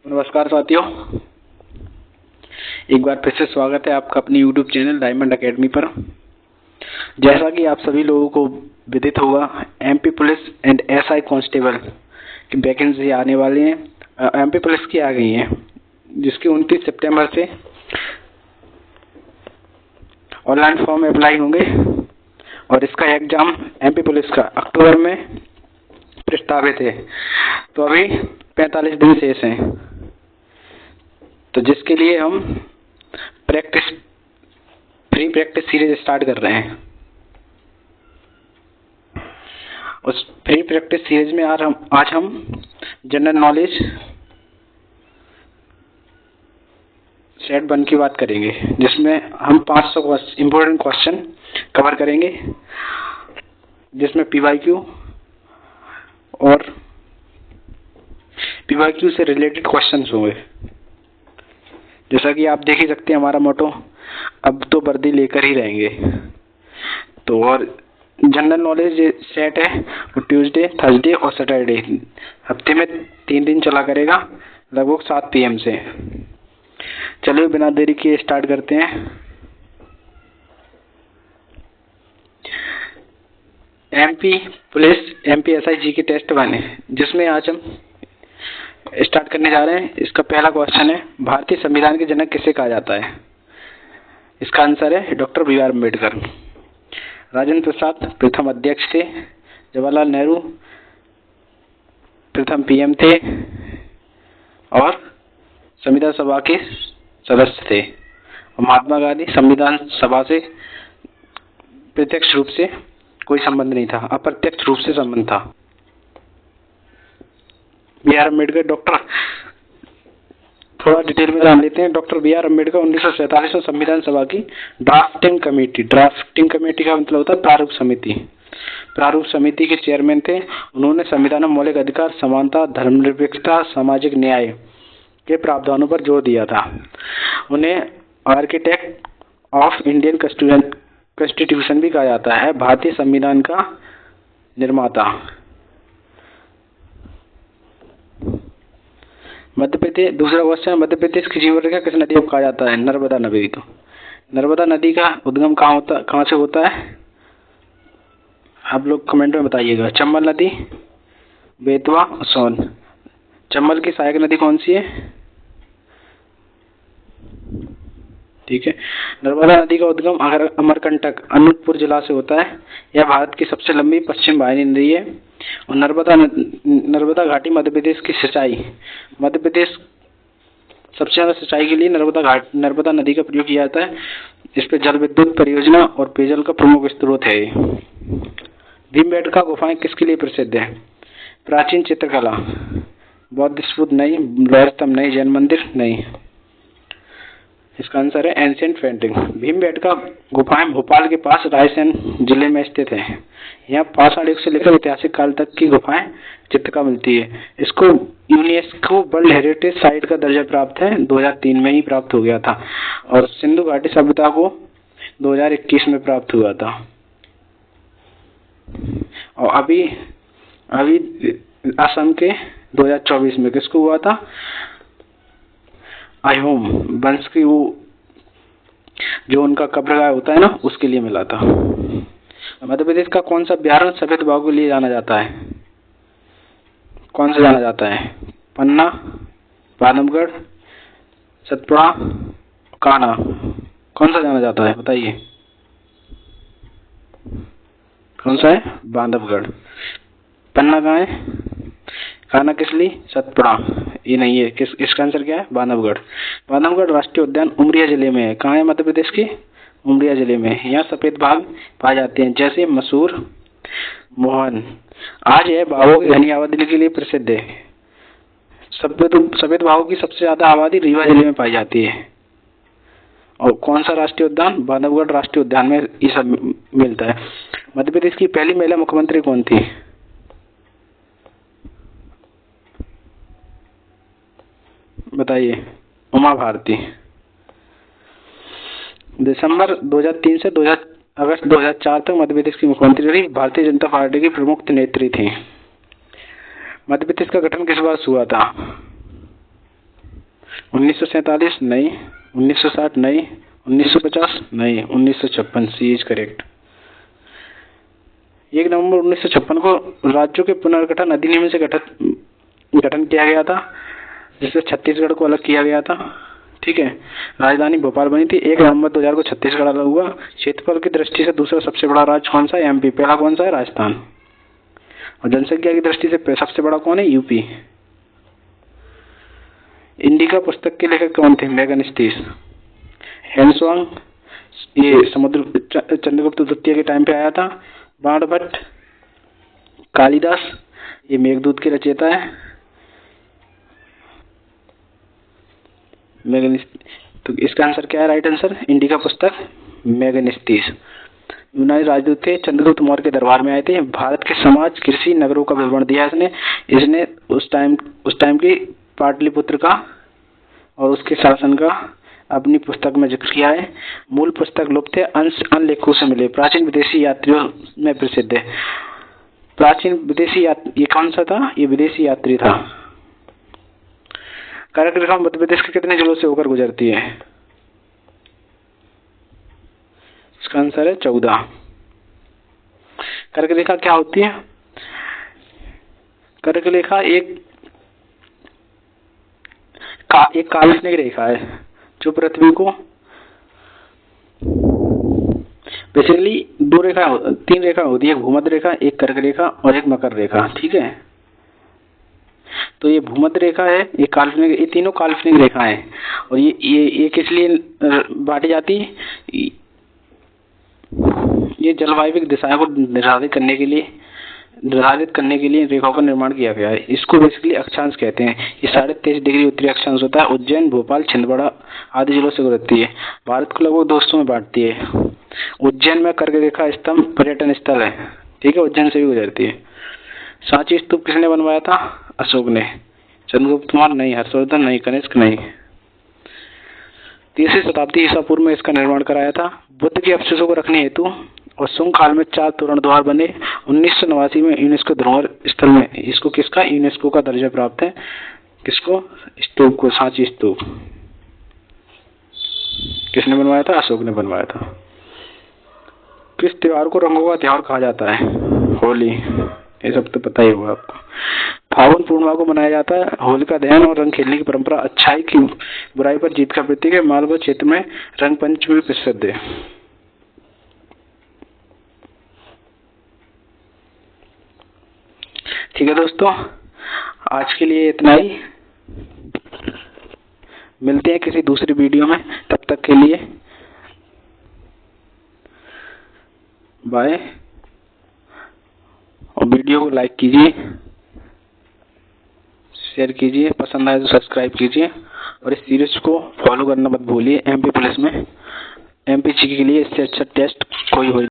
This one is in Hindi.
नमस्कार साथियों, एक बार फिर से स्वागत है आपका अपनी YouTube चैनल डायमंड एकेडमी पर। जैसा कि आप सभी लोगों को विदित होगा, MP police and SI constable की वैकेंसी आने वाली है। MP पुलिस की आ गई है, जिसकी 29 सितंबर से ऑनलाइन फॉर्म अप्लाई होंगे और इसका एग्जाम MP पुलिस का अक्टूबर में प्रस्तावित है। तो अभी 45 दिन शेष हैं, तो जिसके लिए हम फ्री प्रैक्टिस सीरीज स्टार्ट कर रहे हैं। उस फ्री प्रैक्टिस सीरीज में आज हम जनरल नॉलेज सेट 1 की बात करेंगे, जिसमें हम 500 इम्पोर्टेंट क्वेश्चन कवर करेंगे, जिसमें PYQ और PYQ से रिलेटेड क्वेश्चंस होंगे। जैसा कि आप देख ही सकते हैं, हमारा मोटो अब तो वर्दी लेकर ही रहेंगे। तो और जनरल नॉलेज सेट है वो ट्यूसडे, थर्सडे और सैटरडे हफ्ते में 3 दिन चला करेगा, लगभग 7 PM से। चलिए बिना देरी किए स्टार्ट करते हैं। MP पुलिस MP SI जी की टेस्ट 1 है, जिसमें आज हम स्टार्ट करने जा रहे हैं। इसका पहला क्वेश्चन है, भारतीय संविधान के जनक किसे कहा जाता है? इसका आंसर है डॉक्टर BR अम्बेडकर। राजेंद्र प्रसाद प्रथम अध्यक्ष थे। जवाहरलाल नेहरू प्रथम PM थे और संविधान सभा के सदस्य थे। और महात्मा गांधी संविधान सभा से प्रत्यक्ष रूप से कोई संबंध नहीं था, अप्रत्यक्ष रूप से संबंध था। BR अम्बेडकर थोड़ा डिटेल में जान लेते हैं। डॉक्टर BR अम्बेडकर 1947 में संविधान सभा की ड्राफ्टिंग कमेटी का मतलब होता है प्रारूप समिति के चेयरमैन थे। उन्होंने संविधान में मौलिक अधिकार, समानता, धर्मनिरपेक्षता, सामाजिक न्याय के प्रावधानों पर जोर दिया था। उन्हें आर्किटेक्ट ऑफ इंडियन कॉन्स्टिट्यूशन भी कहा जाता है, भारतीय संविधान का निर्माता। मध्य प्रदेश, दूसरा क्वेश्चन, मध्य प्रदेश की जीवन रेखा किस नदी को कहा जाता है? नर्मदा नदी को। नर्मदा नदी का उद्गम कहाँ से होता है? आप लोग कमेंट में बताइएगा। चंबल नदी, बेतवा, सोन। चंबल की सहायक नदी कौन सी है? ठीक है। नर्मदा नदी का उद्गम अमरकंटक अनूपपुर जिला से होता है। यह भारत की सबसे लंबी पश्चिम वाहिनी नदी है। और नर्मदा घाटी मध्य प्रदेश की सिंचाई, मध्य प्रदेश सबसे ज्यादा सिंचाई के लिए नर्मदा नदी का प्रयोग किया जाता है। इस पे जल विद्युत परियोजना और पेयजल का प्रमुख स्रोत है। भीमबेटका गुफाएं किसके लिए प्रसिद्ध है? प्राचीन चित्रकला, बौद्ध स्तूप नहीं, लोह स्तंभ नहीं, जैन मंदिर नहीं। इसका आंसर है एंशिएंट पेंटिंग। भीमबेटका गुफाएं भोपाल के पास रायसेन जिले में स्थित है। यहाँ पाषाण युग से लेकर ऐतिहासिक काल तक की गुफाएं चित्रकला मिलती है। इसको यूनेस्को वर्ल्ड हेरिटेज साइट का दर्जा प्राप्त है, 2003 में ही प्राप्त हो गया था। और सिंधु घाटी सभ्यता को 2021 में प्राप्त हुआ था। और अभी असम के 2024 में किसको हुआ था? अहोम वंश की वो जो उनका कब्रगाह होता है ना, उसके लिए मिला था। मध्य प्रदेश का कौन सा अभ्यारण्य सफेद बाघ के लिए जाना जाता है? कौन सा जाना जाता है? पन्ना, बांधवगढ़, सतपुड़ा, कान्हा। कौन सा जाना जाता है बताइए? कौन सा है? बांधवगढ़। पन्ना कहाँ है? कान्हा किस लिए? सतपुड़ा ये नहीं है। इसका आंसर क्या है? बांधवगढ़। बांधवगढ़ राष्ट्रीय उद्यान उमरिया जिले में है। कहाँ है मध्य प्रदेश की? उमरिया जिले में। यहाँ सफेद बाघ पाए जाते हैं, जैसे मसूर, मोहन। आज यह बाघों की घनी आबादी के लिए प्रसिद्ध है। सफेद बाघों की सबसे ज्यादा आबादी रीवा जिले में पाई जाती है। और कौन सा राष्ट्रीय उद्यान? बांधवगढ़ राष्ट्रीय उद्यान में ये सब मिलता है। मध्य प्रदेश की पहली महिला मुख्यमंत्री कौन थी? बताइए। उमा भारती। दिसंबर 2003 से अगस्त 2004 तक मध्य प्रदेश की मुख्यमंत्री रही। भारतीय जनता पार्टी की प्रमुख नेत्री थी। मध्य प्रदेश का गठन किस वर्ष हुआ था? 1947 नहीं, 1960 नहीं, 1950 नहीं, 1956 सी इज करेक्ट। 1 नवंबर 1956 को राज्यों के पुनर्गठन अधिनियम से गठन किया गया था, जिससे छत्तीसगढ़ को अलग किया गया था। ठीक है, राजधानी भोपाल बनी थी। 1 नवंबर 2000 को छत्तीसगढ़ अलग हुआ। क्षेत्रफल की दृष्टि से दूसरा सबसे बड़ा राज्य कौन सा है? एमपी। पहला कौन सा है? राजस्थान। और जनसंख्या की दृष्टि से सबसे बड़ा कौन है? यूपी। इंडिका पुस्तक के लेखक कौन थे? मेगनस्तीस। हेनसुआंग, ये चंद्रगुप्त द्वितीय के टाइम पे आया था। बाणभट्ट, कालिदास, ये मेघदूत के रचयिता है। तो इसका आंसर क्या है? राइट आंसर इंडिका पुस्तक मेगनस्तीस। यूनानी राजदूत थे, चंद्रगुप्त मौर्य के दरबार में आए थे। भारत के समाज, कृषि, नगरों का विवरण दिया इसने उस टाइम की पाटलिपुत्र का और उसके शासन का अपनी पुस्तक में जिक्र किया है। मूल पुस्तक लुप्त है, अंश अन्य लेखकों से मिले। प्राचीन विदेशी यात्रियों में प्रसिद्ध है। प्राचीन विदेशी ये कौन सा था? ये विदेशी यात्री था। कर्क रेखा मध्य प्रदेश के कितने जिलों से होकर गुजरती है? इसका आंसर है 14। कर्क रेखा क्या होती है? कर्क रेखा एक काल्पनिक रेखा है जो पृथ्वी को बेसिकली 3 रेखा होती है। एक भूमध्य रेखा, एक कर्क रेखा और एक मकर रेखा। ठीक है, तो ये भूमध्य रेखा है, ये काल्पनिक, ये तीनों काल्पनिक रेखाएं हैं। और ये किस लिए बांटी जाती है? ये जलवायु दिशाओं को निर्धारित करने के लिए रेखाओं का निर्माण किया गया है। इसको बेसिकली अक्षांश कहते हैं। ये 23.5 डिग्री उत्तरी अक्षांश होता है। उज्जैन, भोपाल, छिंदवाड़ा आदि जिलों से गुजरती है। भारत को लगभग 2 हिस्सों में बांटती है। उज्जैन में कर्क रेखा स्तंभ पर्यटन स्थल है। ठीक है, उज्जैन से भी गुजरती है। सांची स्तूप किसने बनवाया था? अशोक ने। चंद्रगुप्त मौर्य नहीं, हर्षवर्धन नहीं, कनिष्क नहीं। 3वीं शताब्दी ईसा पूर्व में इसका निर्माण कराया था। बुद्ध के अवशेषों को रखने हेतु और शुंग काल में 4 तोरण द्वार बने। 1989 में यूनेस्को धरोहर स्थल में इसको किसका यूनेस्को का दर्जा प्राप्त है? किसको? स्तूप को, सांची स्तूप। किसने बनवाया था? अशोक ने बनवाया था। किस त्योहार को रंगों का त्योहार कहा जाता है? होली। ये सब तो पता ही होगा आपको। फाल्गुन पूर्णिमा को मनाया जाता है। होलिका दहन और रंग खेलने की परंपरा अच्छाई की बुराई पर जीत का प्रतीक है। मालवा क्षेत्र में रंग पंचमी प्रसिद्ध है। ठीक है दोस्तों, आज के लिए इतना ही। मिलते हैं किसी दूसरी वीडियो में, तब तक के लिए बाय। और वीडियो को लाइक कीजिए, शेयर कीजिए, पसंद आए तो सब्सक्राइब कीजिए और इस सीरीज को फॉलो करना मत भूलिए। एमपी पुलिस में एमपी जीके के लिए इससे अच्छा टेस्ट कोई हो